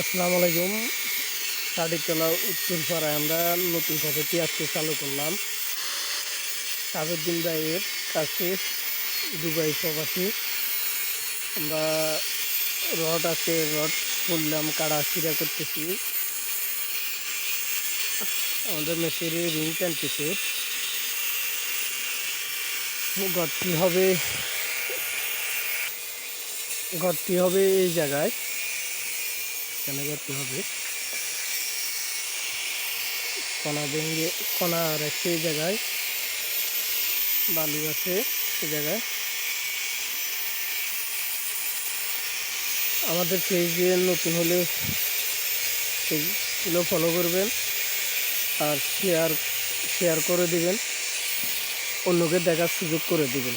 আসসালামু আলাইকুম। সাদিকতলা উত্তরপাড়ায় আমরা নতুন পদ্ধতি আজকে চালু করলাম। সাবেদ্দিন ভাইয়ের কাছে দুবাই প্রবাসী। আমরা রড খুললাম, কাড়া চিরা করতেছি। আমাদের মেশিনে রিং টানতেছে। ঘরটি হবে ঘরটি হবে এই জায়গায়, এখানে ঘরটি হবে। কণা রেখে এই জায়গায় বালু আছে, এই জায়গায়। আমাদের পেজে নতুন হলে সেগুলো ফলো করবেন আর শেয়ার করে দিবেন, অন্যকে দেখার সুযোগ করে দিবেন।